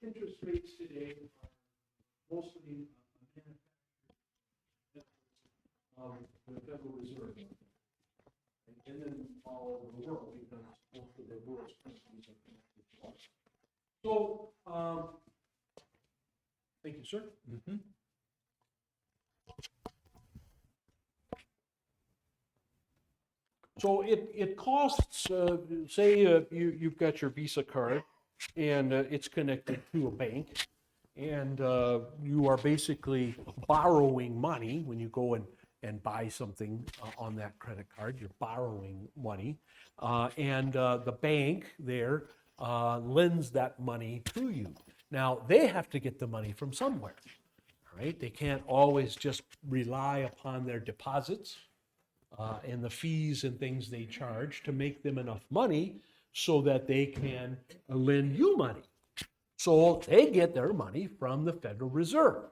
interest rates today are mostly of the Federal Reserve, and then all over the world, because most of the world's currencies are connected to us. So, thank you, sir. Mm-hmm. So it costs, say you've got your Visa card, and it's connected to a bank, and you are basically borrowing money when you go and buy something on that credit card. You're borrowing money, and the bank there lends that money to you. Now, they have to get the money from somewhere, right? They can't always just rely upon their deposits and the fees and things they charge to make them enough money so that they can lend you money. So they get their money from the Federal Reserve,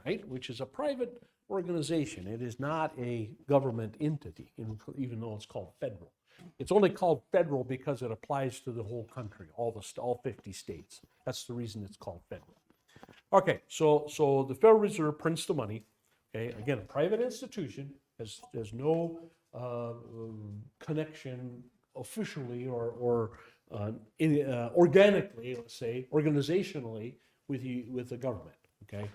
right, which is a private organization. It is not a government entity, even though it's called federal. It's only called federal because it applies to the whole country, all 50 states. That's the reason it's called federal. Okay, so the Federal Reserve prints the money. Okay, again, a private institution has no connection officially or organically, let's say, organizationally with the government. Okay,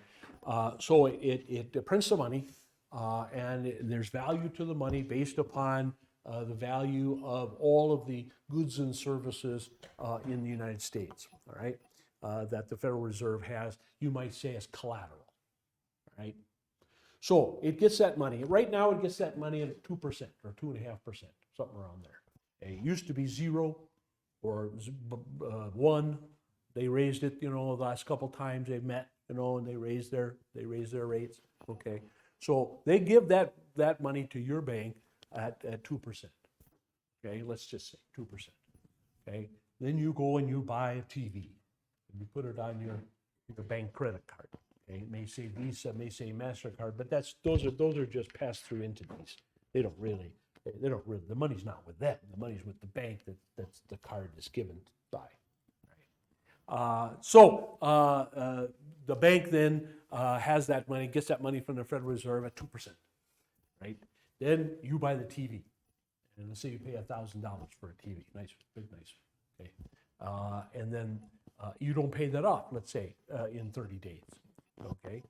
so it prints the money, and there's value to the money based upon the value of all of the goods and services in the United States. All right, that the Federal Reserve has, you might say, as collateral. Right. So it gets that money. Right now, it gets that money at 2% or 2.5%, something around there. It used to be 0 or 1. They raised it, the last couple times they met, and they raised their rates. Okay, so they give that money to your bank at 2%. Okay, let's just say 2%. Okay, then you go and you buy a TV, and you put it on your bank credit card. Okay, it may say Visa, it may say MasterCard, but those are just pass-through entities. They don't really, the money's not with them. The money's with the bank that's the card is given by. Right? The bank then has that money, gets that money from the Federal Reserve at 2%. Right? Then you buy the TV, and let's say you pay $1,000 for a TV, nice. Okay, and then you don't pay that off, let's say, in 30 days. Okay,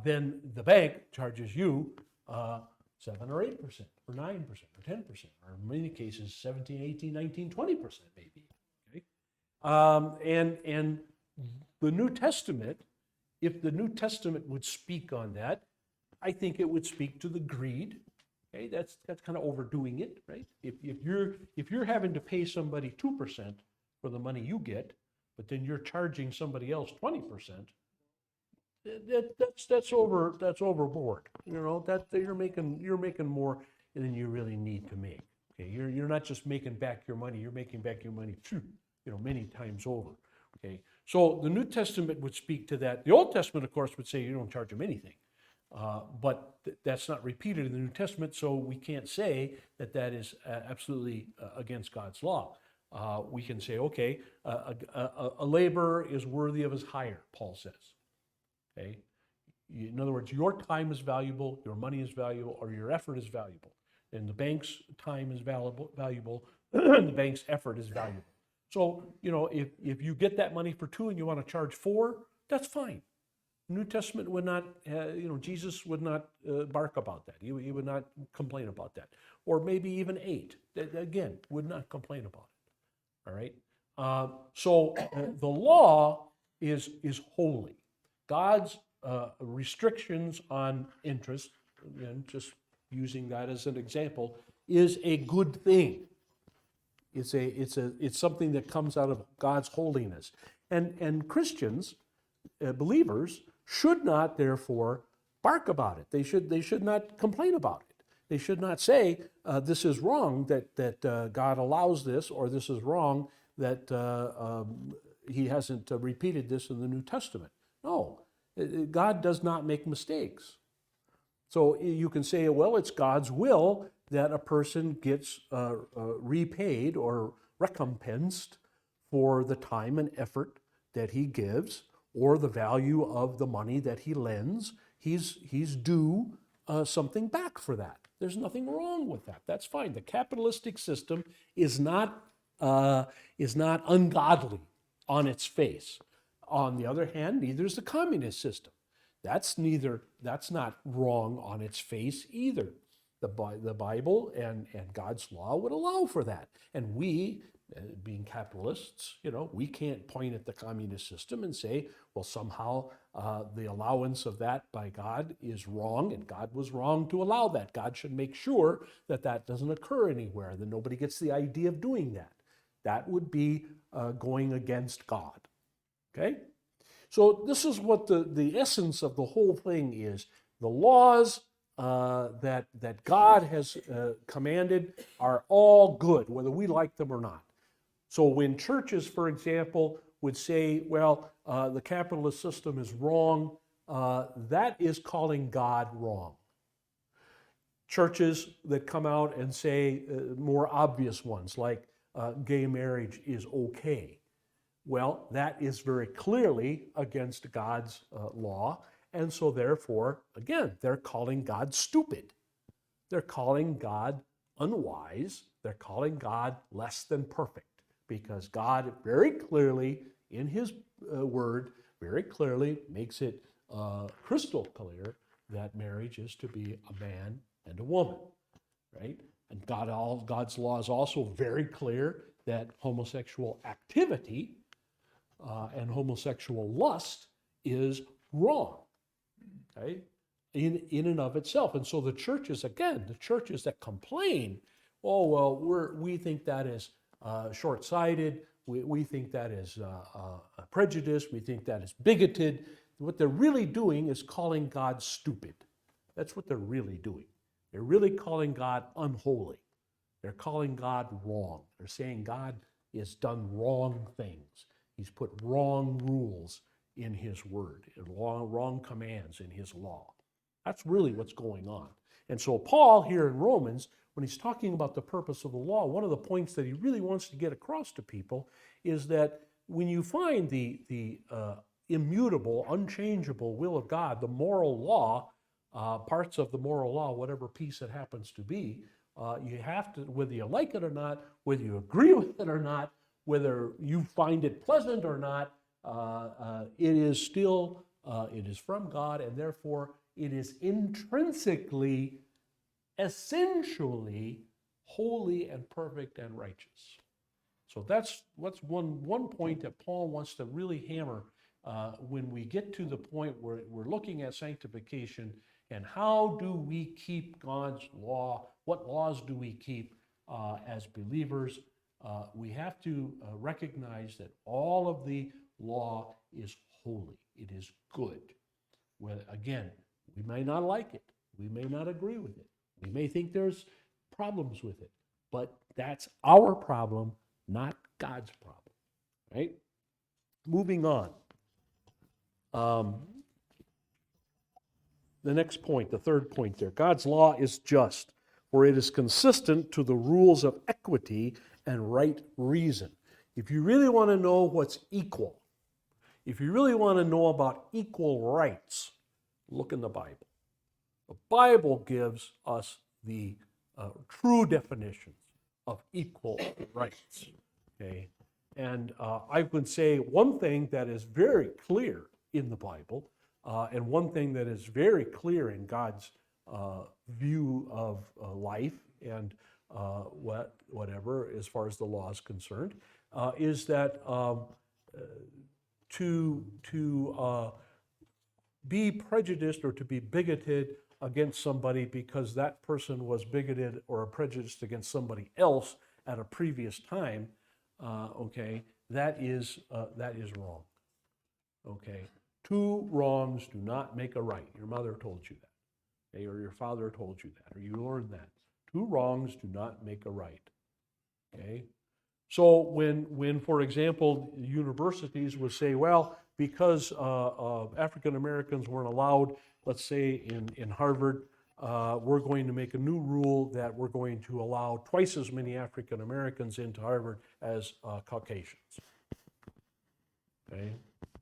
then the bank charges you 7 or 8%, or 9%, or 10%, or in many cases 17, 18, 19, 20% maybe. Okay, and the New Testament, if the New Testament would speak on that, I think it would speak to the greed. Okay, that's kind of overdoing it, right? If you're having to pay somebody 2% for the money you get, but then you're charging somebody else 20%. That's overboard. That you're making more than you really need to make. Okay, you're not just making back your money. You're making back your money, many times over. Okay, so the New Testament would speak to that. The Old Testament, of course, would say you don't charge them anything, but that's not repeated in the New Testament. So we can't say that is absolutely against God's law. We can say, okay, a laborer is worthy of his hire, Paul says. Okay? In other words, your time is valuable, your money is valuable, or your effort is valuable. And the bank's time is valuable, and the bank's effort is valuable. So, if you get that money for 2 and you want to charge 4, that's fine. The New Testament would not, Jesus would not bark about that. He would not complain about that. Or maybe even 8, again, would not complain about it. All right? So the law is holy. God's restrictions on interest, again, just using that as an example, is a good thing. It's something that comes out of God's holiness. And Christians, believers, should not therefore bark about it. They should not complain about it. They should not say this is wrong that God allows this, or this is wrong that he hasn't repeated this in the New Testament. No, God does not make mistakes. So you can say, well, it's God's will that a person gets repaid or recompensed for the time and effort that he gives or the value of the money that he lends, he's due something back for that. There's nothing wrong with that. That's fine. The capitalistic system is not ungodly on its face. On the other hand, neither is the communist system. That's not wrong on its face either. The Bible and God's law would allow for that. And we, being capitalists, we can't point at the communist system and say, well, somehow the allowance of that by God is wrong, and God was wrong to allow that. God should make sure that that doesn't occur anywhere, that nobody gets the idea of doing that. That would be going against God. Okay? So this is what the essence of the whole thing is. The laws that God has commanded are all good, whether we like them or not. So when churches, for example, would say, well, the capitalist system is wrong, that is calling God wrong. Churches that come out and say more obvious ones, like gay marriage is okay, well, that is very clearly against God's law. And so therefore, again, they're calling God stupid. They're calling God unwise. They're calling God less than perfect, because God very clearly in his word very clearly makes it crystal clear that marriage is to be a man and a woman, right? And God's law is also very clear that homosexual activity and homosexual lust is wrong, okay, in and of itself. And so the churches that complain, oh, well, we think that is short-sighted, we think that is prejudice, we think that is bigoted. What they're really doing is calling God stupid. That's what they're really doing. They're really calling God unholy. They're calling God wrong. They're saying God has done wrong things. He's put wrong rules in his word, wrong commands in his law. That's really what's going on. And so Paul here in Romans, when he's talking about the purpose of the law, one of the points that he really wants to get across to people is that when you find the immutable, unchangeable will of God, the moral law, parts of the moral law, whatever piece it happens to be, you have to, whether you like it or not, whether you agree with it or not, whether you find it pleasant or not, it is still, it is from God, and therefore it is intrinsically, essentially, holy and perfect and righteous. So that's one point that Paul wants to really hammer when we get to the point where we're looking at sanctification and how do we keep God's law, what laws do we keep as believers. We have to recognize that all of the law is holy. It is good. Well, again, we may not like it. We may not agree with it. We may think there's problems with it. But that's our problem, not God's problem. Right? Moving on. The next point, the third point there. God's law is just, for it is consistent to the rules of equity and right reason. If you really want to know what's equal, if you really want to know about equal rights, look in the Bible. The Bible gives us the true definitions of equal rights. Okay, and I would say one thing that is very clear in the Bible, and one thing that is very clear in God's view of life and whatever, as far as the law is concerned, is that to be prejudiced or to be bigoted against somebody because that person was bigoted or prejudiced against somebody else at a previous time, okay, that is wrong. Okay, two wrongs do not make a right. Your mother told you that, okay, or your father told you that, or you learned that. Two wrongs do not make a right. Okay, so when for example, universities would say, well, because African Americans weren't allowed, let's say in Harvard, we're going to make a new rule that we're going to allow twice as many African Americans into Harvard as Caucasians. Okay,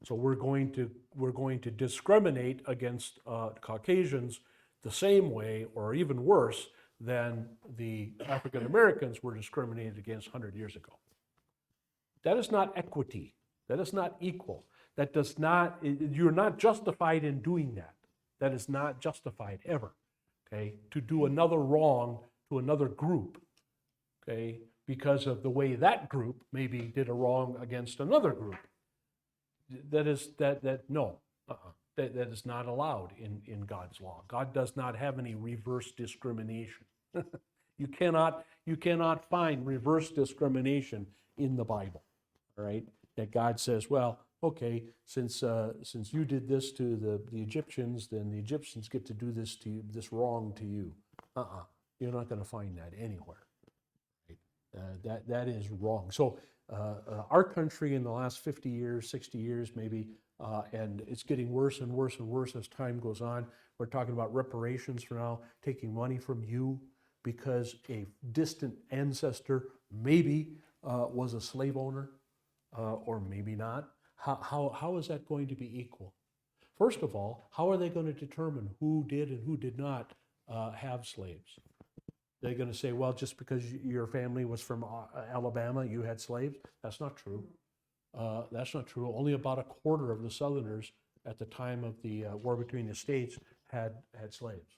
So we're going to discriminate against Caucasians the same way, or even worse, than the African Americans were discriminated against 100 years ago. That is not equity. That is not equal. That does not, you're not justified in doing that. That is not justified ever, okay, to do another wrong to another group, okay, because of the way that group maybe did a wrong against another group. That is, no, that is not allowed in God's law. God does not have any reverse discrimination. You cannot find reverse discrimination in the Bible, all right? That God says, well, okay, since you did this to the Egyptians, then the Egyptians get to do this to you, this wrong to you. You're not going to find that anywhere. Right? That is wrong. So our country in the last 50 years, 60 years maybe, and it's getting worse and worse and worse as time goes on. We're talking about reparations for now, taking money from you because a distant ancestor maybe was a slave owner, or maybe not. How is that going to be equal? First of all, how are they going to determine who did and who did not have slaves? They're going to say, well, just because your family was from Alabama, you had slaves? That's not true. That's not true. Only about a quarter of the Southerners at the time of the war between the states had slaves.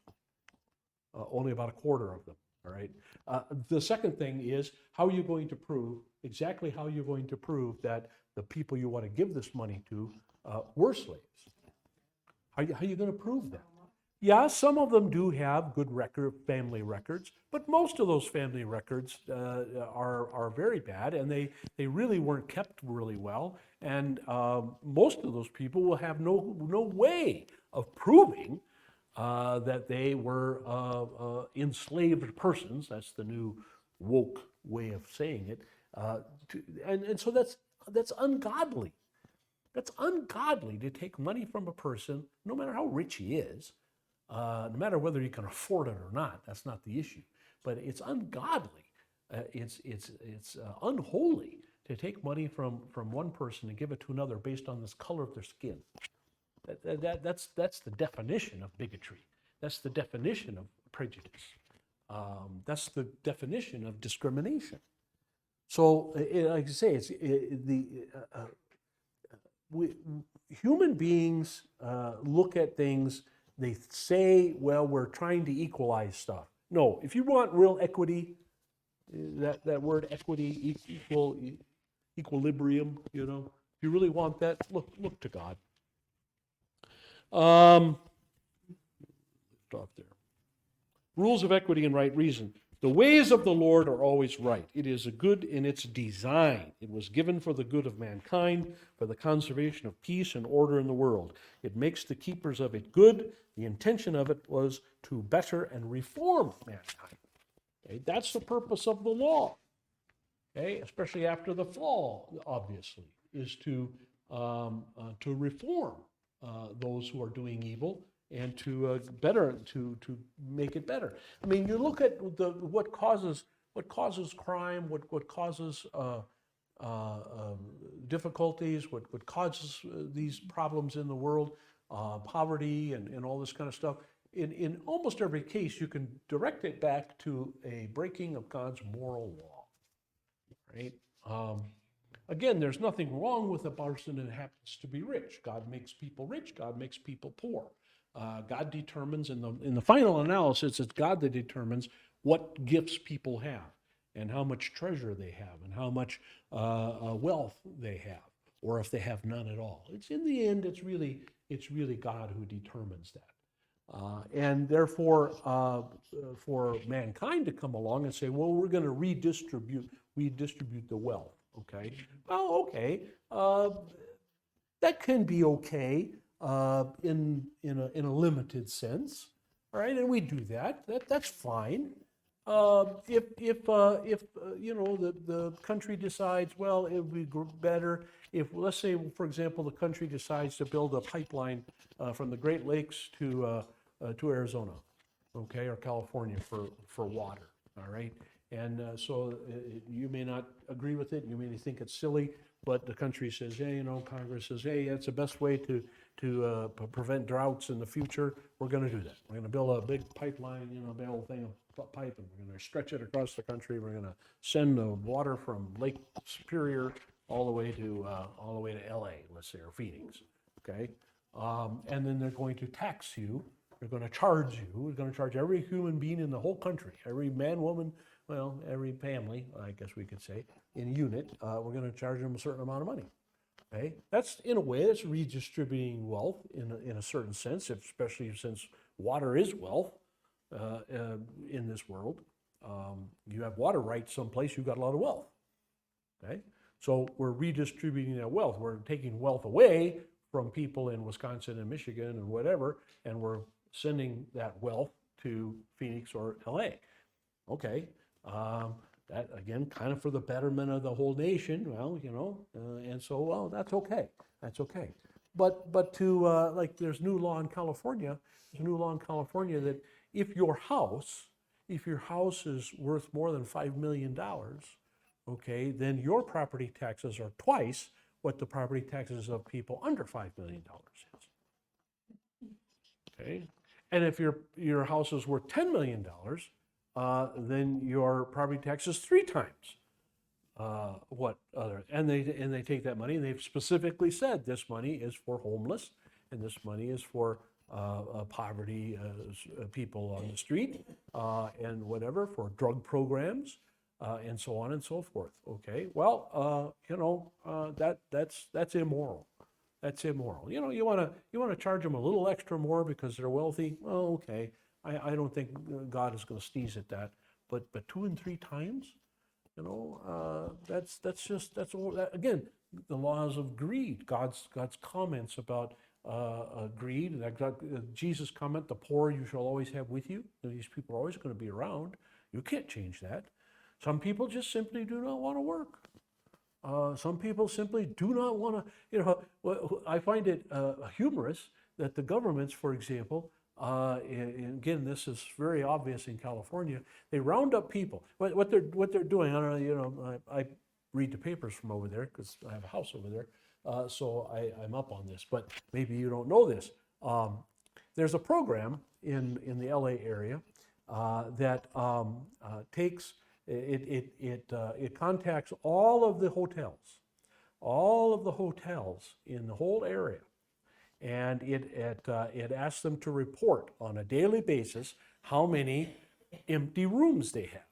Only about a quarter of them, all right? The second thing is, how are you going to prove, exactly how you're going to prove that the people you want to give this money to were slaves? How are you going to prove that? Yeah, some of them do have good family records, but most of those family records are very bad, and they really weren't kept really well. And most of those people will have no way of proving that they were enslaved persons. That's the new woke way of saying it. And so that's ungodly. That's ungodly to take money from a person, no matter how rich he is, no matter whether he can afford it or not. That's not the issue. But it's ungodly. It's unholy to take money from one person and give it to another based on this color of their skin. That's the definition of bigotry. That's the definition of prejudice. That's the definition of discrimination. So, like I say, human beings look at things. They say, well, we're trying to equalize stuff. No, if you want real equity, that word equity, equilibrium, if you really want that, look to God. Stop there. Rules of equity and right reason. The ways of the Lord are always right. It is good in its design. It was given for the good of mankind, for the conservation of peace and order in the world. It makes the keepers of it good. The intention of it was to better and reform mankind. Okay? That's the purpose of the law, okay? Especially after the fall, obviously, is to reform those who are doing evil and to make it better. I mean, you look at what causes crime, what causes difficulties, what causes these problems in the world, poverty and all this kind of stuff. In almost every case, you can direct it back to a breaking of God's moral law, right? Again, there's nothing wrong with a person that happens to be rich. God makes people rich. God makes people poor. God determines in the final analysis, it's God that determines what gifts people have and how much treasure they have and how much wealth they have, or if they have none at all. It's in the end, it's really God who determines that. And therefore, for mankind to come along and say, well, we're going to redistribute the wealth. Okay, well, okay, that can be okay. In a limited sense, all right, and we do that. That's fine. If the country decides, well, it would be better if, let's say, for example, the country decides to build a pipeline from the Great Lakes to Arizona, okay, or California for water, all right, and so you may not agree with it. You may think it's silly. but the country says, hey, Congress says, hey, that's the best way to prevent droughts in the future. We're going to do that. We're going to build a big pipeline, a big old thing of pipe, and we're going to stretch it across the country. We're going to send the water from Lake Superior all the way to LA, let's say, or Phoenix. Okay, and then they're going to tax you. They're going to charge you. They're going to charge every human being in the whole country, every man, woman, well, every family, I guess we could say, in a unit. We're going to charge them a certain amount of money. Okay, that's in a way that's redistributing wealth in a certain sense, especially since water is wealth in this world. You have water rights someplace, you've got a lot of wealth. Okay, so we're redistributing that wealth. We're taking wealth away from people in Wisconsin and Michigan and whatever, and we're sending that wealth to Phoenix or LA. Okay, that again, kind of for the betterment of the whole nation. Well, and so, well, that's okay. That's okay. But to like, there's new law in California. There's a new law in California that if your house is worth more than $5 million, okay, then your property taxes are twice what the property taxes of people under $5 million is. Okay, and if your house is worth $10 million, then your property tax is 3 times what other. And they take that money, and they've specifically said this money is for homeless, and this money is for poverty people on the street, and whatever, for drug programs, and so on and so forth. Okay, well, that's immoral. That's immoral. You want to charge them a little extra more because they're wealthy. Well, okay. I don't think God is going to sneeze at that. But 2 and 3 times, that's again the laws of greed. God's comments about greed. Jesus' comment, "The poor you shall always have with you." These people are always going to be around. You can't change that. Some people just simply do not want to work. Some people simply do not want to. I find it humorous that the governments, for example, and again, this is very obvious in California, they round up people. What they're doing, I don't know. I read the papers from over there because I have a house over there, so I'm up on this. But maybe you don't know this. There's a program in the LA area that takes. It contacts all of the hotels in the whole area, and it asks them to report on a daily basis how many empty rooms they have.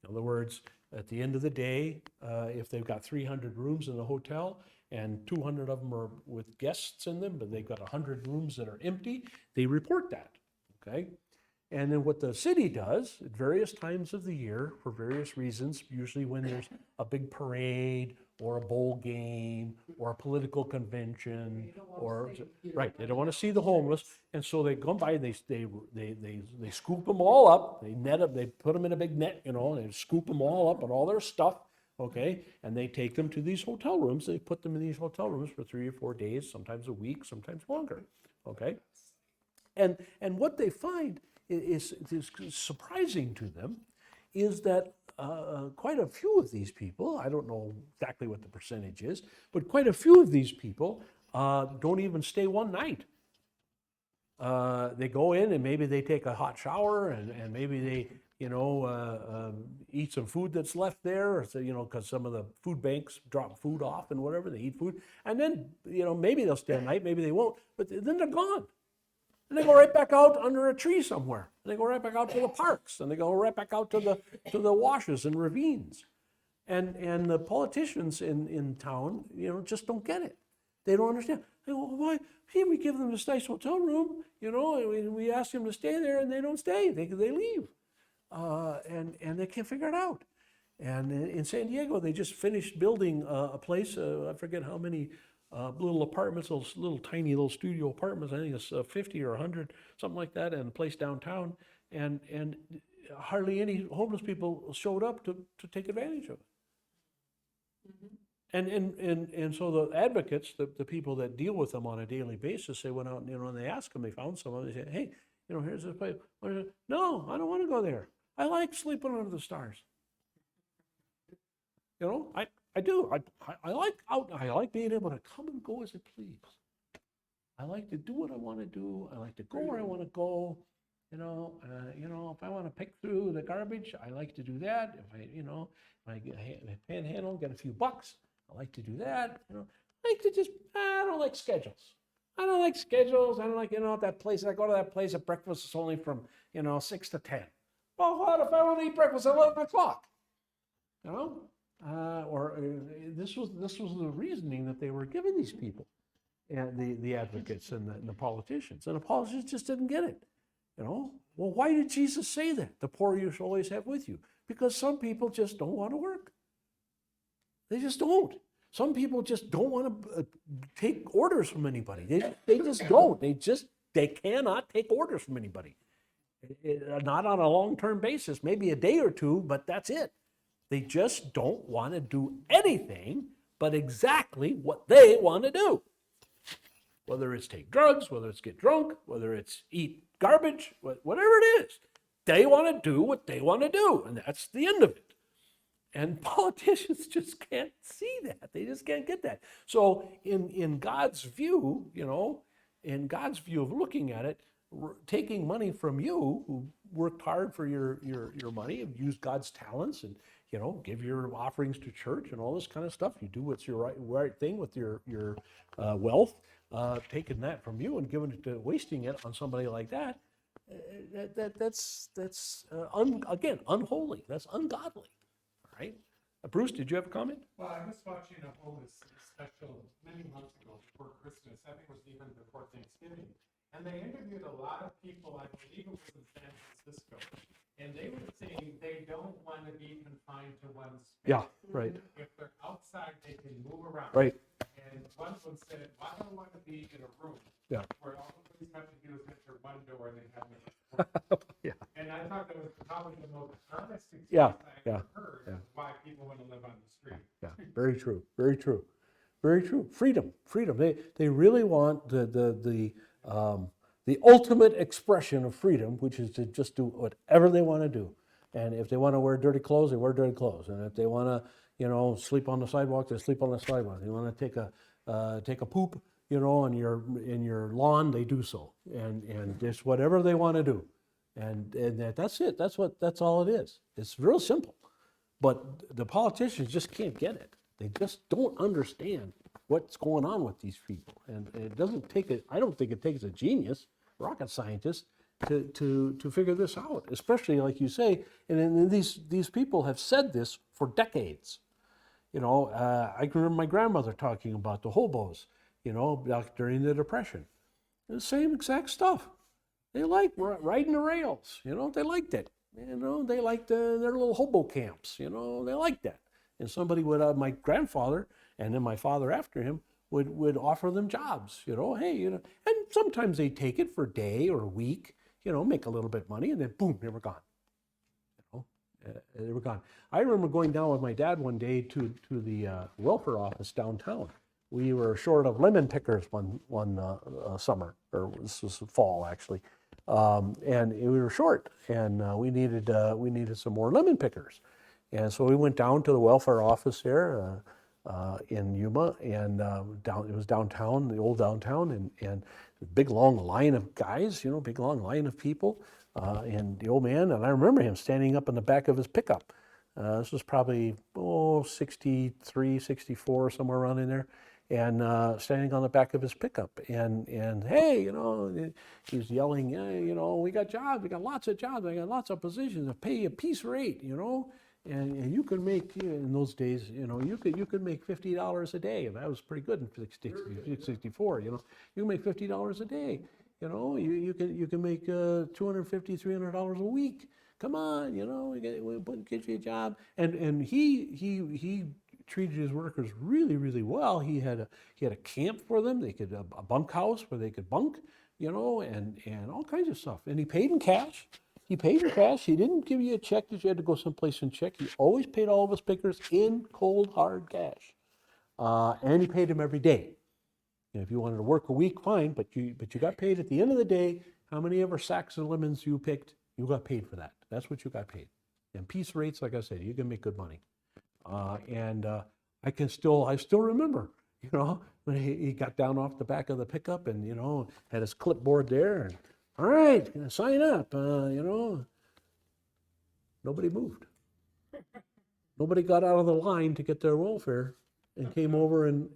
In other words, at the end of the day, if they've got 300 rooms in the hotel and 200 of them are with guests in them, but they've got 100 rooms that are empty, they report that. Okay. And then what the city does at various times of the year, for various reasons, usually when there's a big parade or a bowl game or a political convention, right, they don't want to see the homeless, and so they go by and they scoop them all up, they net them, they put them in a big net, and they scoop them all up and all their stuff, okay, and they take them to these hotel rooms. They put them in these hotel rooms for 3 or 4 days, sometimes a week, sometimes longer, okay, and what they find is surprising to them is that quite a few of these people, I don't know exactly what the percentage is, but quite a few of these people don't even stay one night. They go in and maybe they take a hot shower and maybe they, eat some food that's left there, or, because some of the food banks drop food off and whatever, they eat food. And then, maybe they'll stay a night, maybe they won't, but then they're gone. And they go right back out under a tree somewhere. And they go right back out to the parks, and they go right back out to the washes and ravines. And the politicians in town, just don't get it. They don't understand. They go, why? Hey, we give them this nice hotel room, and we ask them to stay there, and they don't stay. They leave, and they can't figure it out. And in San Diego, they just finished building a place. I forget how many. Little apartments, those little tiny little studio apartments. I think it's 50 or 100, something like that, and a place downtown. And hardly any homeless people showed up to take advantage of it. Mm-hmm. And so the advocates, the people that deal with them on a daily basis, they went out and they asked them. They found someone. They said, "Hey, here's this place." No, I don't want to go there. I like sleeping under the stars. I do. I like out. I like being able to come and go as I please. I like to do what I want to do. I like to go where I want to go. If I want to pick through the garbage, I like to do that. If I panhandle, get a few bucks, I like to do that. I like to just. I don't like schedules. I don't like schedules. I don't like that place. I go to that place at breakfast is only from 6 to 10. Well, what if I want to eat breakfast at 11 o'clock? This was the reasoning that they were giving these people, and the advocates and the politicians, and the politicians just didn't get it. Well, why did Jesus say that? The poor you shall always have with you. Because some people just don't want to work. They just don't. Some people just don't want to take orders from anybody. They just don't. They cannot take orders from anybody. Not on a long-term basis, maybe a day or two, but that's it. They just don't want to do anything but exactly what they want to do. Whether it's take drugs, whether it's get drunk, whether it's eat garbage, whatever it is, they want to do what they want to do, and that's the end of it. And politicians just can't see that. They just can't get that. So in God's view, in God's view of looking at it, taking money from you who worked hard for your money and used God's talents and give your offerings to church and all this kind of stuff. You do what's your right thing with your wealth. Taking that from you and giving it to wasting it on somebody like that, that's again unholy. That's ungodly, right? Bruce, did you have a comment? Well, I was watching a homeless special many months ago before Christmas. I think it was even before Thanksgiving, and they interviewed a lot of people. I believe it was in San Francisco, and they were saying they don't want to be confined to one space. Yeah, right. If they're outside, they can move around. Right. And one of them said, "Why do I want to be in a room where all the police have to do is enter one door and they have no?" Yeah. And I thought that was probably the most honest experience I ever heard of why people want to live on the street. Yeah. Very true. Very true. Very true. Freedom. They really want the ultimate expression of freedom, which is to just do whatever they want to do. And if they want to wear dirty clothes, they wear dirty clothes. And if they want to sleep on the sidewalk, they sleep on the sidewalk. They want to take a poop, in your lawn, they do so. And just whatever they want to do. And that's it. That's all it is. It's real simple. But the politicians just can't get it. They just don't understand what's going on with these people. And it doesn't take I don't think it takes a genius, rocket scientist, to figure this out, especially like you say, and these people have said this for decades. I can remember my grandmother talking about the hobos, back during the Depression. The same exact stuff. They like riding the rails, they liked it. They liked their little hobo camps, they liked that. And somebody would, my grandfather, and then my father after him, would offer them jobs, hey, and sometimes they take it for a day or a week, make a little bit of money, and then boom, they were gone. They were gone. I remember going down with my dad one day to the welfare office downtown. We were short of lemon pickers one summer, or this was fall actually, and we were short, and we needed some more lemon pickers, and so we went down to the welfare office there in Yuma, and it was downtown, the old downtown, and a big long line of guys, big long line of people. And the old man, and I remember him standing up in the back of his pickup. This was probably, 63, 64, somewhere around in there. And standing on the back of his pickup. And hey, he's yelling, we got jobs, we got lots of jobs, I got lots of positions, I pay you a piece rate, and you could make, in those days, you could make $50 a day. And that was pretty good in 64, you can make $50 a day. You can make $250, $300 a week. Come on, we'll get you a job. And he treated his workers really, really well. He had a camp for them. They could a bunkhouse where they could bunk, and all kinds of stuff. And he paid in cash. He didn't give you a check that you had to go someplace and check. He always paid all of his pickers in cold, hard cash. And he paid them every day. And if you wanted to work a week, fine, but you got paid at the end of the day. How many ever sacks of lemons you picked, you got paid for that. That's what you got paid. And piece rates, like I said, you can make good money. And I still remember, when he got down off the back of the pickup and, had his clipboard there and, all right, sign up, Nobody moved. Nobody got out of the line to get their welfare and came over and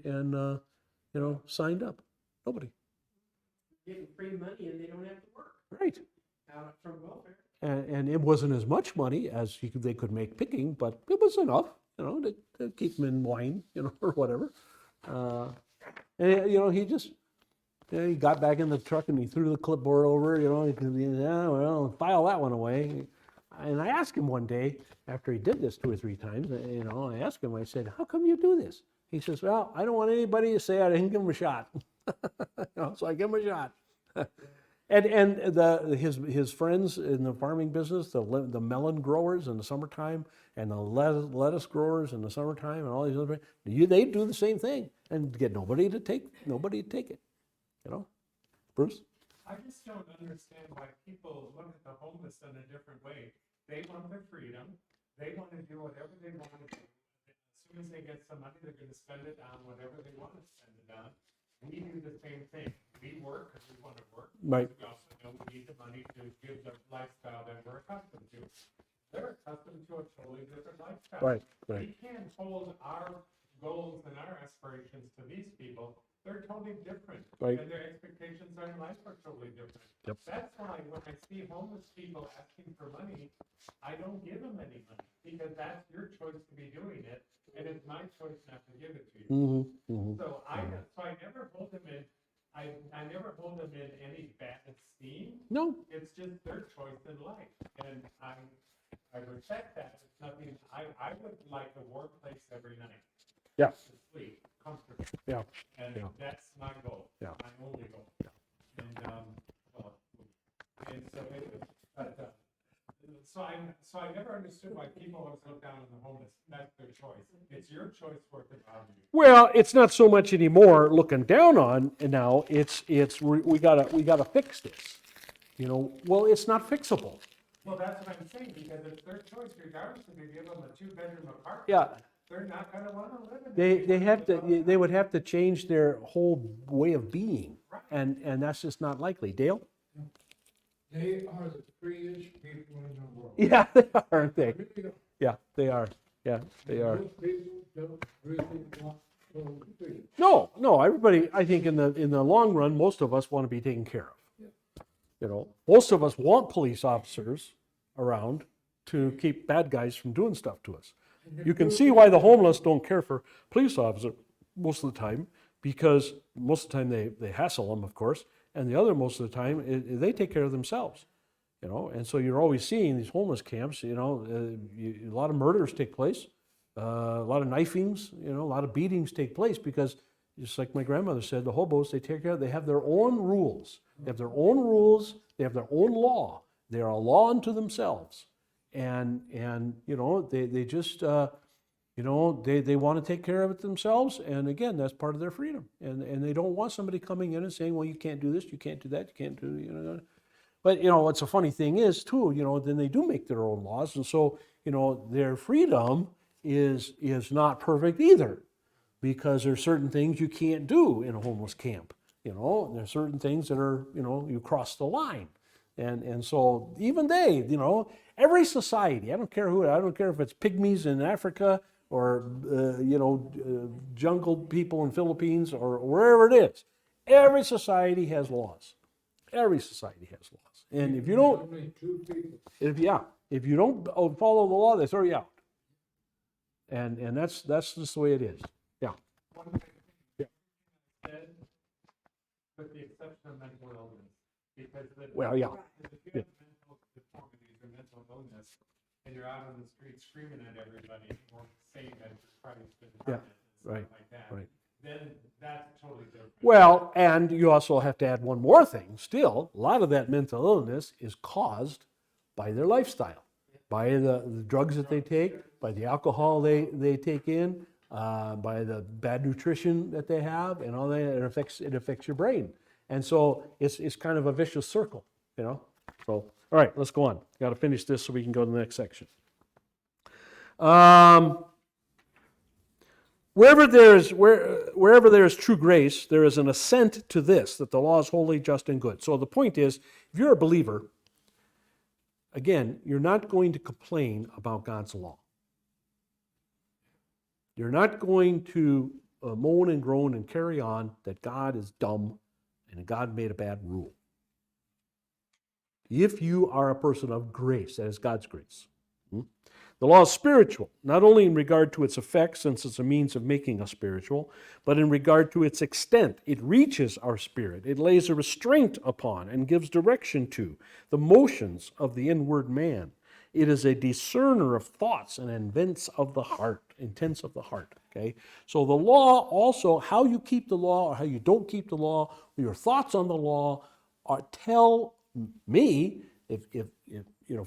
signed up. Nobody. Getting free money and they don't have to work Right. out from welfare. And it wasn't as much money as they could make picking, but it was enough, to keep them in line, or whatever. And he got back in the truck and he threw the clipboard over, file that one away. And I asked him one day, after he did this 2 or 3 times, I asked him, I said, how come you do this? He says, well, I don't want anybody to say I didn't give him a shot. So I give him a shot. And his friends in the farming business, the melon growers in the summertime, and the lettuce growers in the summertime, and all these other, they do the same thing and get nobody to take it. Bruce? I just don't understand why people look at the homeless in a different way. They want their freedom. They want to do whatever they want to do. As soon as they get some money, they're going to spend it on whatever they want to spend it on. We do the same thing. We work because we want to work. Right. We also know we need the money to give the lifestyle that we're accustomed to. They're accustomed to a totally different lifestyle. Right. We can't hold our goals and our aspirations to these people. They're totally different. Right. And their expectations on life are totally different. Yep. That's why when I see homeless people asking for money, I don't give them any money because that's your choice to be doing it, and it's my choice not to give it to you. Mm-hmm. Mm-hmm. So I never hold them in. I never hold them in any bad esteem. No. It's just their choice in life, and I respect that. It's nothing. I would like a warm place every night. Yeah. To sleep comfortably. Yeah. And Yeah. that's my goal. Yeah. My only goal. Yeah. And so anyway, but so I never understood why people always look down on the homeless. That's their choice. It's your choice for it to bother you. Well, it's not so much anymore looking down on, and now we gotta fix this. Well, it's not fixable. Well, that's what I'm saying, because it's their choice, regardless if you give them a 2-bedroom apartment. Yeah. They're not gonna wanna live in it. They would have to change their whole way of being, Right. and that's just not likely. Dale? They are the freest people in the world. Yeah, they are, aren't they? Really, Yeah, they are. Yeah, they are. most people don't really want to be. No, everybody, I think in the long run, most of us want to be taken care of. Most of us want police officers around to keep bad guys from doing stuff to us. You can see why the homeless don't care for police officers most of the time, because most of the time they hassle them, of course, and the other most of the time they take care of themselves. And so you're always seeing these homeless camps. A lot of murders take place, a lot of knifings, a lot of beatings take place because, just like my grandmother said, the hobos, they have their own rules. They have their own rules. They have their own law. They are a law unto themselves. And they just, they want to take care of it themselves. And again, that's part of their freedom. And they don't want somebody coming in and saying, well, you can't do this, you can't do that, you can't do, But, what's a funny thing is, too, then they do make their own laws. And so, their freedom is not perfect either, because there's certain things you can't do in a homeless camp. There's certain things that are, you cross the line. And so even they, every society, I don't care if it's pygmies in Africa or, jungle people in Philippines or wherever it is, every society has laws. Every society has laws. And if you don't, Only 2 people. if you don't follow the law, they throw you out. And that's just the way it is. Yeah. One thing Yeah. said, with the exception of mental illness, because Well, yeah. if you have mental deformities or mental illness, and you're out on the street screaming at everybody or saying that Christ and Yeah, stuff right, like that, right. then that's totally different. Well, and you also have to add one more thing. Still, a lot of that mental illness is caused by their lifestyle, by the drugs that they take, by the alcohol they take in, by the bad nutrition that they have, and all that. It affects your brain, and so it's kind of a vicious circle, So, all right, let's go on. Got to finish this so we can go to the next section. Wherever there is true grace, there is an assent to this, that the law is holy, just, and good. So the point is, if you're a believer, again, you're not going to complain about God's law. You're not going to moan and groan and carry on that God is dumb and God made a bad rule. If you are a person of grace, that is God's grace. The law is spiritual, not only in regard to its effects, since it's a means of making us spiritual, but in regard to its extent. It reaches our spirit. It lays a restraint upon and gives direction to the motions of the inward man. It is a discerner of thoughts and intents of the heart. Okay? So the law also, how you keep the law or how you don't keep the law, your thoughts on the law tell me, if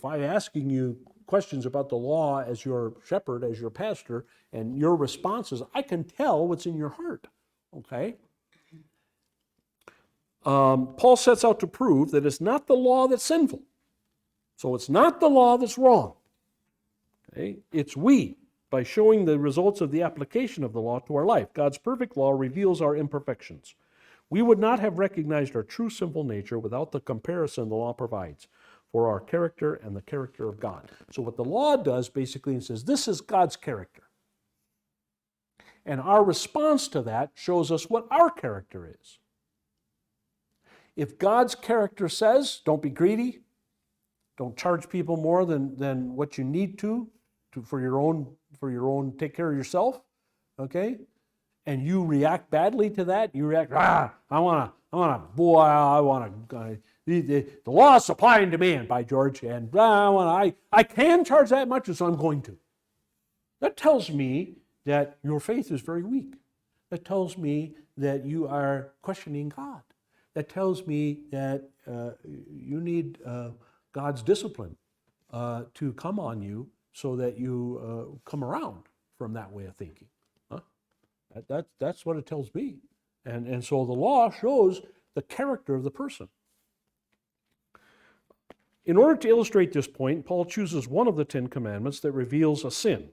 I'm asking you questions about the law as your shepherd, as your pastor, and your responses, I can tell what's in your heart. Okay? Paul sets out to prove that it's not the law that's sinful. So it's not the law that's wrong. Okay? It's we, by showing the results of the application of the law to our life. God's perfect law reveals our imperfections. We would not have recognized our true sinful nature without the comparison the law provides for our character and the character of God. So what the law does basically, it says, this is God's character. And our response to that shows us what our character is. If God's character says, don't be greedy, don't charge people more than what you need to for your own, take care of yourself, okay? And you react badly to that, you react, the law is supply and demand, by George, and I can charge that much, so I'm going to. That tells me that your faith is very weak. That tells me that you are questioning God. That tells me that you need God's discipline to come on you so that you come around from that way of thinking. Huh? That's what it tells me. And so the law shows the character of the person. In order to illustrate this point, Paul chooses one of the 10 commandments that reveals a sin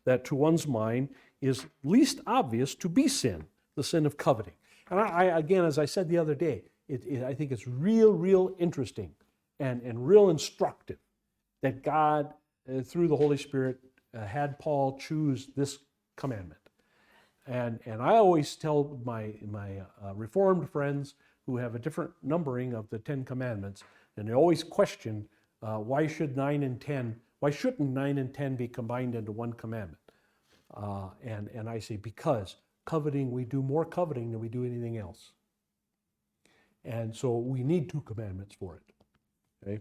that to one's mind is least obvious to be sin, the sin of coveting. And I again, as I said the other day, I think it's real interesting and real instructive that God, through the Holy Spirit, had Paul choose this commandment. And I always tell my Reformed friends who have a different numbering of the 10 commandments, and they always question why shouldn't 9 and 10 be combined into one commandment? And I say, because coveting, we do more coveting than we do anything else. And so we need 2 commandments for it. Okay?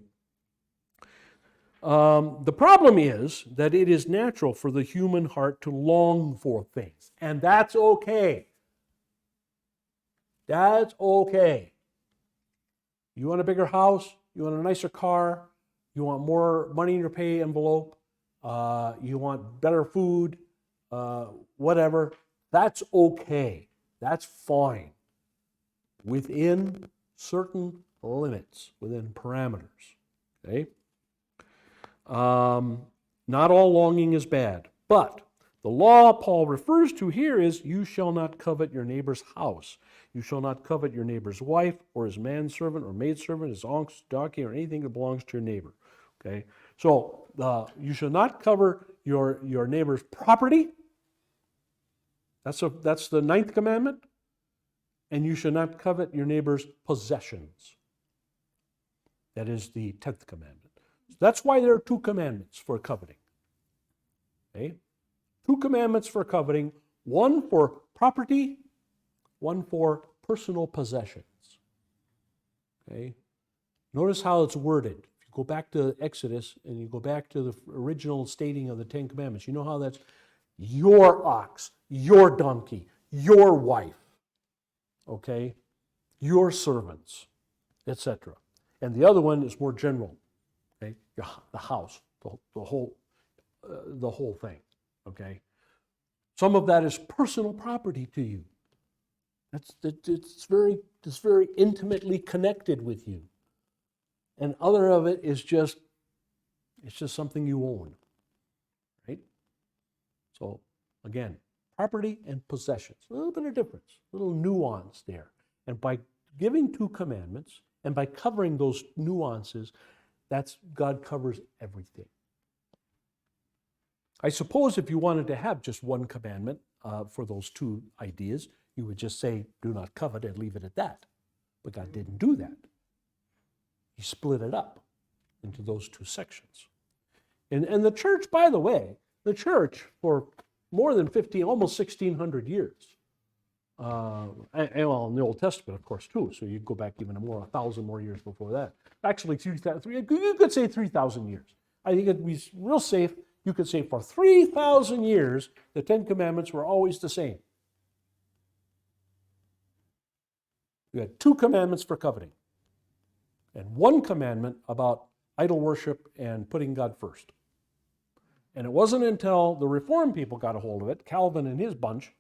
The problem is that it is natural for the human heart to long for things. And that's okay. That's okay. You want a bigger house? You want a nicer car? You want more money in your pay envelope? You want better food? Whatever. That's okay. That's fine. Within certain limits, within parameters. Okay? Not all longing is bad, but the law Paul refers to here is, you shall not covet your neighbor's house. You shall not covet your neighbor's wife or his manservant or maidservant, his ox, donkey, or anything that belongs to your neighbor. Okay? So you shall not covet your neighbor's property. That's the 9th commandment. And you shall not covet your neighbor's possessions. That is the 10th commandment. That's why there are 2 commandments for coveting. Okay? 2 commandments for coveting, one for property, one for personal possessions. Okay? Notice how it's worded. If you go back to Exodus and you go back to the original stating of the 10 commandments, you know how that's your ox, your donkey, your wife, okay? Your servants, etc. And the other one is more general. Okay? The house, the whole thing, okay? Some of that is personal property to you. It's very intimately connected with you. And other of it is just something you own, right? So again, property and possessions. A little bit of difference, a little nuance there. And by giving 2 commandments and by covering those nuances, that's God covers everything. I suppose if you wanted to have just 1 commandment for those 2 ideas, you would just say, do not covet, and leave it at that. But God didn't do that. He split it up into those 2 sections. And the church, by the way, the church for more than 15, almost 1,600 years, and well, in the Old Testament, of course, too, so you go back even more, 1,000 more years before that. Actually, you could say 3,000 years. I think it'd be real safe. You could say for 3,000 years, the 10 Commandments were always the same. You had 2 commandments for coveting, and 1 commandment about idol worship and putting God first. And it wasn't until the Reformed people got a hold of it, Calvin and his bunch,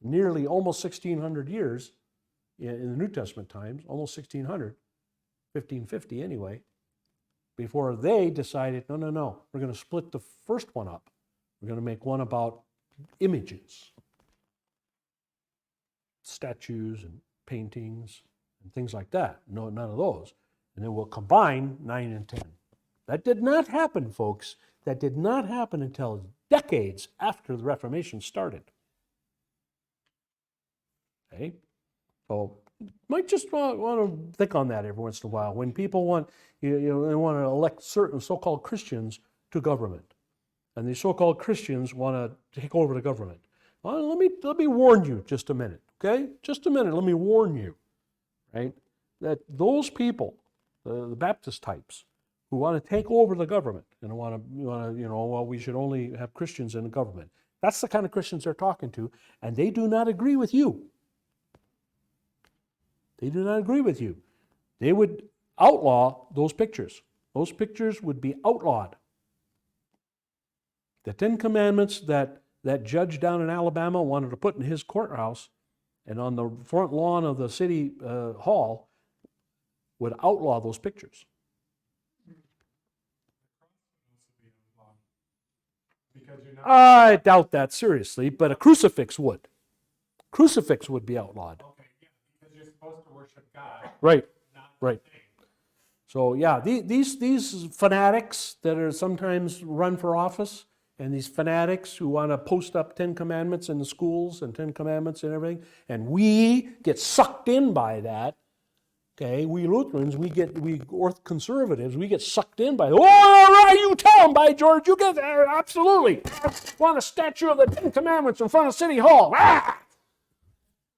nearly almost 1,600 years in the New Testament times, almost 1,600, 1550 anyway, before they decided, no, we're going to split the first one up. We're going to make one about images, statues and paintings and things like that. No, none of those. And then we'll combine 9 and 10. That did not happen, folks. That did not happen until decades after the Reformation started. Okay? So you might just want to think on that every once in a while. When people want, they want to elect certain so-called Christians to government, and these so-called Christians want to take over the government. Well, let me warn you just a minute, okay? Just a minute. Let me warn you, right? That those people, the Baptist types, who want to take over the government and want to, we should only have Christians in the government. That's the kind of Christians they're talking to, and they do not agree with you. They do not agree with you. They would outlaw those pictures. Those pictures would be outlawed. The 10 Commandments that judge down in Alabama wanted to put in his courthouse and on the front lawn of the city hall would outlaw those pictures. I doubt that seriously, but a crucifix would. Crucifix would be outlawed. Okay, yeah, because you're supposed to worship God. Right, Not right. the thing. So yeah, these fanatics that are sometimes run for office, and these fanatics who want to post up 10 Commandments in the schools and 10 Commandments and everything, and we get sucked in by that. Okay, we Lutherans, we Orthodox conservatives, we get sucked in by, all right, you tell them, by George, you get there, absolutely. I want a statue of the 10 Commandments in front of City Hall. Ah!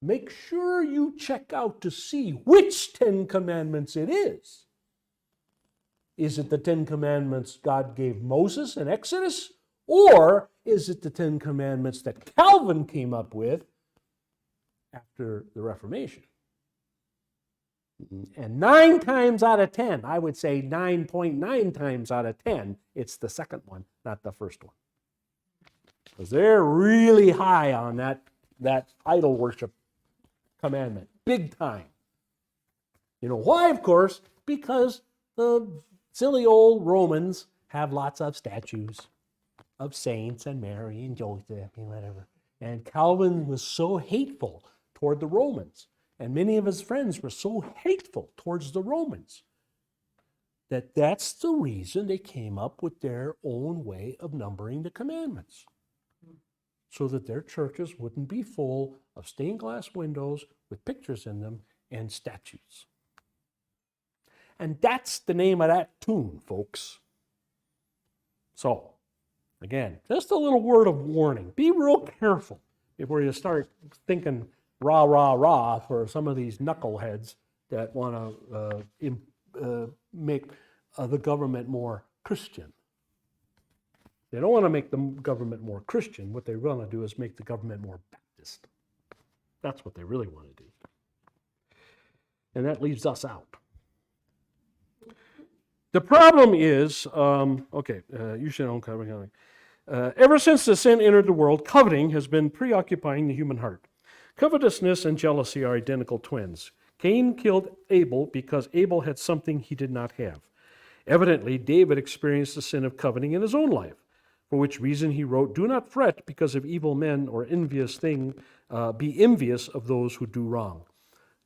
Make sure you check out to see which 10 Commandments it is. Is it the 10 Commandments God gave Moses in Exodus? Or is it the 10 Commandments that Calvin came up with after the Reformation? And 9 times out of 10, I would say 9.9 times out of 10, it's the second one, not the first one. Because they're really high on that idol worship commandment, big time. You know why, of course? Because the silly old Romans have lots of statues of saints and Mary and Joseph and whatever. And Calvin was so hateful toward the Romans. And many of his friends were so hateful towards the Romans that that's the reason they came up with their own way of numbering the commandments, so that their churches wouldn't be full of stained glass windows with pictures in them and statues. And that's the name of that tune, folks. So, again, just a little word of warning. Be real careful before you start thinking rah, rah, rah for some of these knuckleheads that want to make the government more Christian. They don't want to make the government more Christian. What they want to do is make the government more Baptist. That's what they really want to do. And that leaves us out. The problem is, you should own coveting. Ever since the sin entered the world, coveting has been preoccupying the human heart. Covetousness and jealousy are identical twins. Cain killed Abel because Abel had something he did not have. Evidently, David experienced the sin of coveting in his own life. For which reason he wrote, "Do not fret because of evil men or be envious of those who do wrong."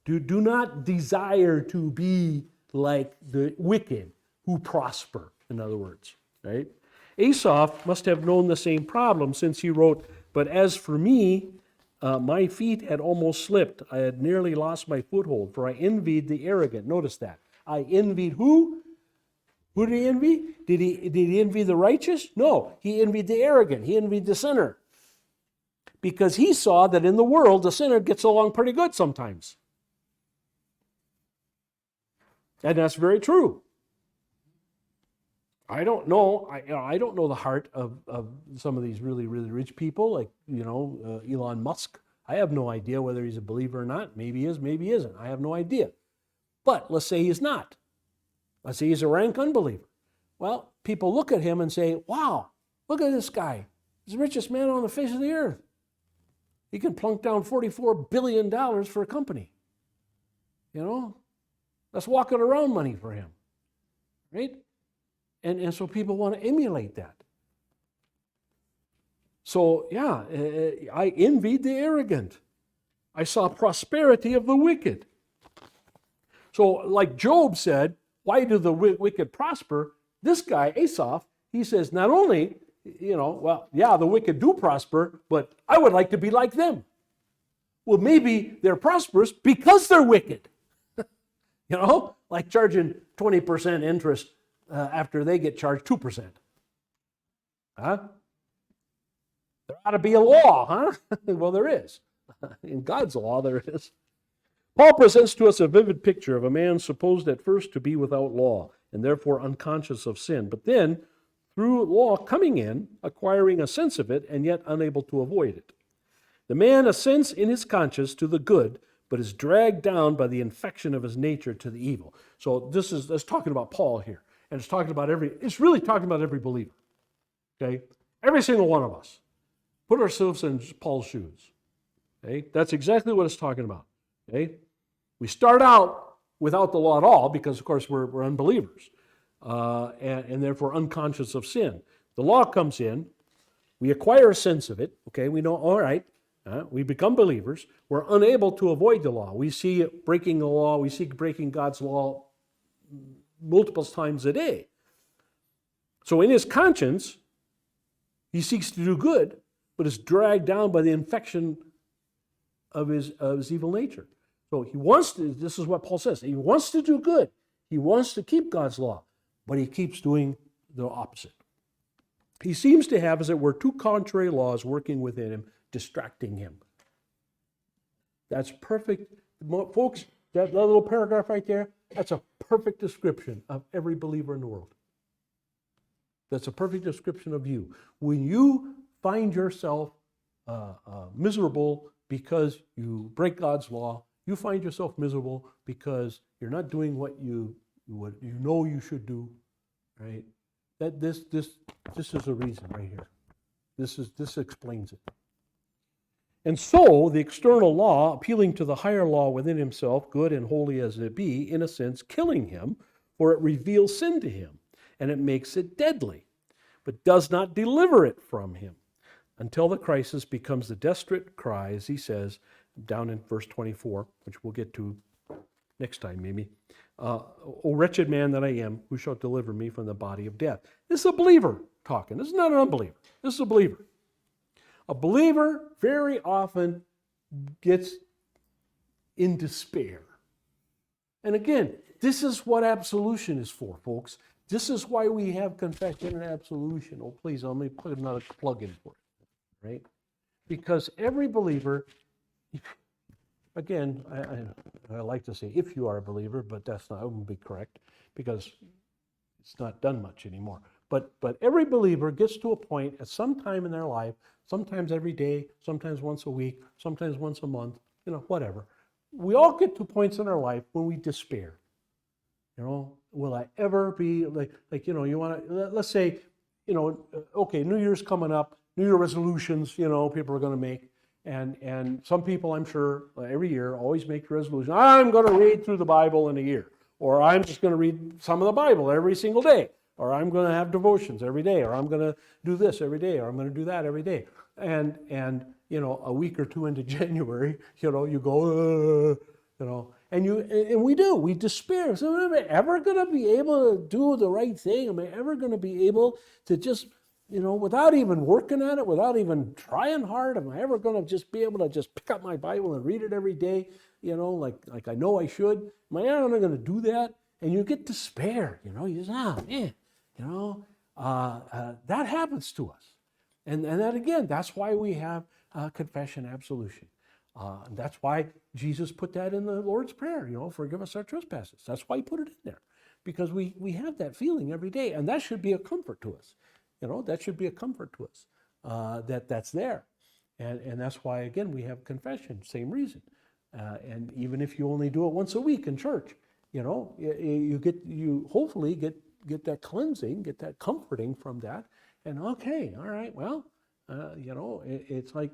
Do not desire to be like the wicked who prosper, in other words, right? Asaph must have known the same problem, since he wrote, "But as for me, my feet had almost slipped. I had nearly lost my foothold, for I envied the arrogant." Notice that. I envied who? Who did he envy? Did he envy the righteous? No, he envied the arrogant. He envied the sinner. Because he saw that in the world, the sinner gets along pretty good sometimes. And that's very true. I don't know. I don't know the heart of some of these really, really rich people, like, Elon Musk. I have no idea whether he's a believer or not. Maybe he is, maybe he isn't. I have no idea. But let's say he's not. Let's say he's a rank unbeliever. Well, people look at him and say, "Wow, look at this guy. He's the richest man on the face of the earth. He can plunk down $44 billion for a company. That's walking around money for him." Right? And so people want to emulate that. So, yeah, I envied the arrogant. I saw prosperity of the wicked. So, like Job said, why do the wicked prosper? This guy, Asaph, he says, not only, the wicked do prosper, but I would like to be like them. Well, maybe they're prosperous because they're wicked. Like charging 20% interest after they get charged 2%. Huh? There ought to be a law, huh? Well, there is. In God's law, there is. Paul presents to us a vivid picture of a man supposed at first to be without law and therefore unconscious of sin, but then, through law coming in, acquiring a sense of it and yet unable to avoid it. The man assents in his conscience to the good, but is dragged down by the infection of his nature to the evil. So that's talking about Paul here. And it's really talking about every believer. Okay? Every single one of us. Put ourselves in Paul's shoes. Okay? That's exactly what it's talking about. Okay? We start out without the law at all because, of course, we're unbelievers and therefore unconscious of sin. The law comes in. We acquire a sense of it. Okay? We know, all right, we become believers. We're unable to avoid the law. We see breaking the law. We see breaking God's law multiple times a day. So in his conscience, he seeks to do good, but is dragged down by the infection of his evil nature. So he wants to, this is what Paul says, he wants to do good. He wants to keep God's law, but he keeps doing the opposite. He seems to have, as it were, two contrary laws working within him, distracting him. That's perfect. Folks, that little paragraph right there, that's a perfect description of every believer in the world. That's a perfect description of you. When you find yourself miserable because you break God's law, you find yourself miserable because you're not doing what you know you should do, right? That this is a reason right here. This explains it. And so the external law, appealing to the higher law within himself, good and holy as it be, in a sense, killing him, for it reveals sin to him, and it makes it deadly, but does not deliver it from him, until the crisis becomes the desperate cry, as he says, down in verse 24, which we'll get to next time maybe. O wretched man that I am, who shall deliver me from the body of death? This is a believer talking. This is not an unbeliever. This is a believer. A believer very often gets in despair. And again, this is what absolution is for, folks. This is why we have confession and absolution. Oh, please, let me put another plug in for it, right? Because every believer, again, I like to say if you are a believer, but that wouldn't be correct because it's not done much anymore. But every believer gets to a point at some time in their life, sometimes every day, sometimes once a week, sometimes once a month, whatever. We all get to points in our life when we despair. Will I ever be like you want to, let's say, okay, New Year's coming up, New Year resolutions, people are going to make. And some people, I'm sure, every year always make the resolution, I'm going to read through the Bible in a year. Or I'm just going to read some of the Bible every single day. or I'm going to have devotions every day, or I'm going to do this every day, or I'm going to do that every day. And a week or two into January, you go, and we despair. So am I ever going to be able to do the right thing? Am I ever going to be able to just, without even working at it, without even trying hard, am I ever going to just be able to just pick up my Bible and read it every day, like I know I should? Am I ever going to do that? And you get despair, you just, man, that happens to us. And that, again, that's why we have confession, absolution. And that's why Jesus put that in the Lord's Prayer, forgive us our trespasses. That's why he put it in there, because we have that feeling every day, and that should be a comfort to us. That should be a comfort to us, that's there. And that's why, again, we have confession, same reason. And even if you only do it once a week in church, you hopefully get that cleansing, get that comforting from that. And okay, all right, well, it's like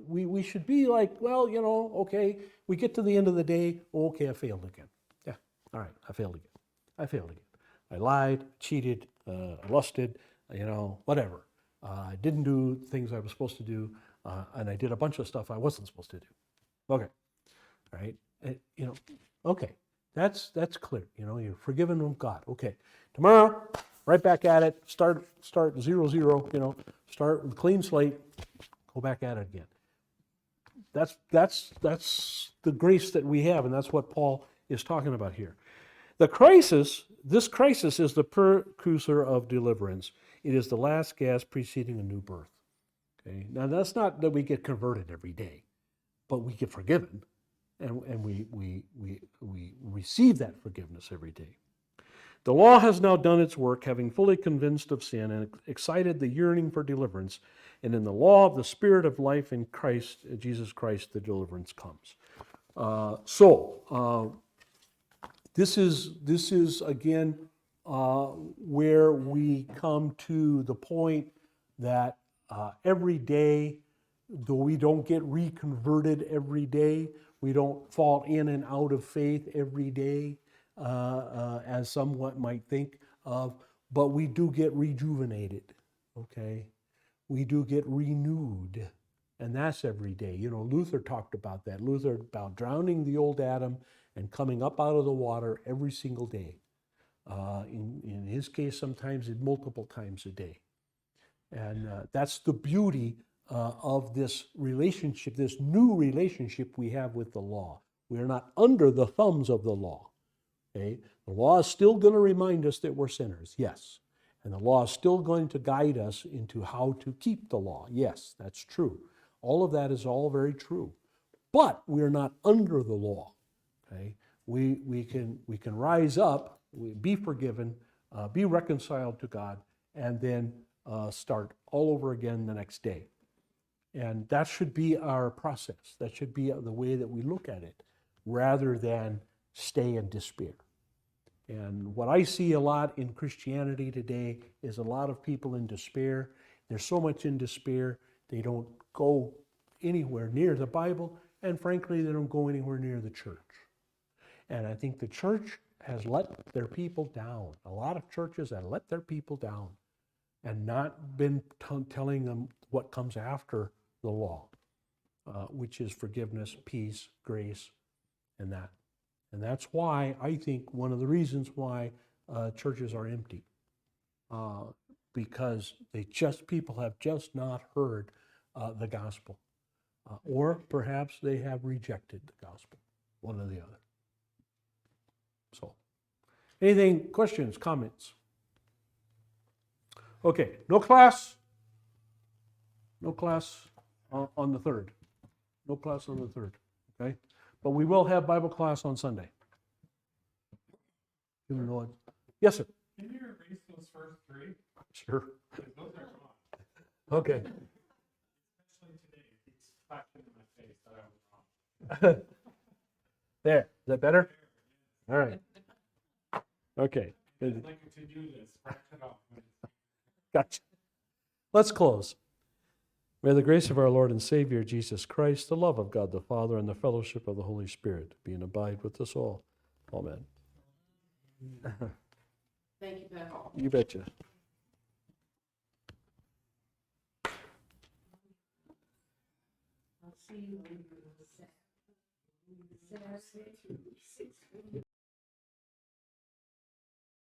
we should be like, well, okay, we get to the end of the day, okay, I failed again. Yeah, all right, I failed again. I lied, cheated, I lusted, whatever. I didn't do things I was supposed to do, and I did a bunch of stuff I wasn't supposed to do. Okay, all right, okay, that's clear. You're forgiven of God. Okay, tomorrow, right back at it. Start 0-0. Start with a clean slate. Go back at it again. That's the grace that we have, and that's what Paul is talking about here. This crisis is the precursor of deliverance. It is the last gasp preceding a new birth. Okay. Now that's not that we get converted every day, but we get forgiven, and we receive that forgiveness every day. The law has now done its work, having fully convinced of sin and excited the yearning for deliverance. And in the law of the Spirit of life in Christ, Jesus Christ, the deliverance comes. This is again where we come to the point that every day, though we don't get reconverted every day, we don't fall in and out of faith every day, as somewhat might think of, but we do get rejuvenated, okay? We do get renewed, and that's every day. Luther talked about that. Luther about drowning the old Adam and coming up out of the water every single day. In his case, sometimes multiple times a day. And that's the beauty of this relationship, this new relationship we have with the law. We are not under the thumbs of the law. Okay? The law is still going to remind us that we're sinners, yes. And the law is still going to guide us into how to keep the law. Yes, that's true. All of that is all very true. But we are not under the law. Okay? We can rise up, be forgiven, be reconciled to God, and then start all over again the next day. And that should be our process. That should be the way that we look at it, rather than stay in despair. And what I see a lot in Christianity today is a lot of people in despair. They're so much in despair, they don't go anywhere near the Bible, and frankly, they don't go anywhere near the church. And I think the church has let their people down. A lot of churches have let their people down and not been telling them what comes after the law, which is forgiveness, peace, grace, and that. And that's why I think one of the reasons why churches are empty, because people have just not heard the gospel, or perhaps they have rejected the gospel, one or the other. So, anything, questions, comments? Okay, no class on the 3rd. No class on the 3rd, okay? But we will have Bible class on Sunday. Even though yes, sir. Can you erase those first three? Sure. Because those are gone. Okay. Especially today, it keeps flashing in my face that I was wrong. There. Is that better? All right. Okay. It's like a to-do list. Scratch it off. Gotcha. Let's close. May the grace of our Lord and Savior Jesus Christ, the love of God the Father, and the fellowship of the Holy Spirit be and abide with us all. Amen. Thank you, Beth. You betcha. I'll see you on Saturday, 6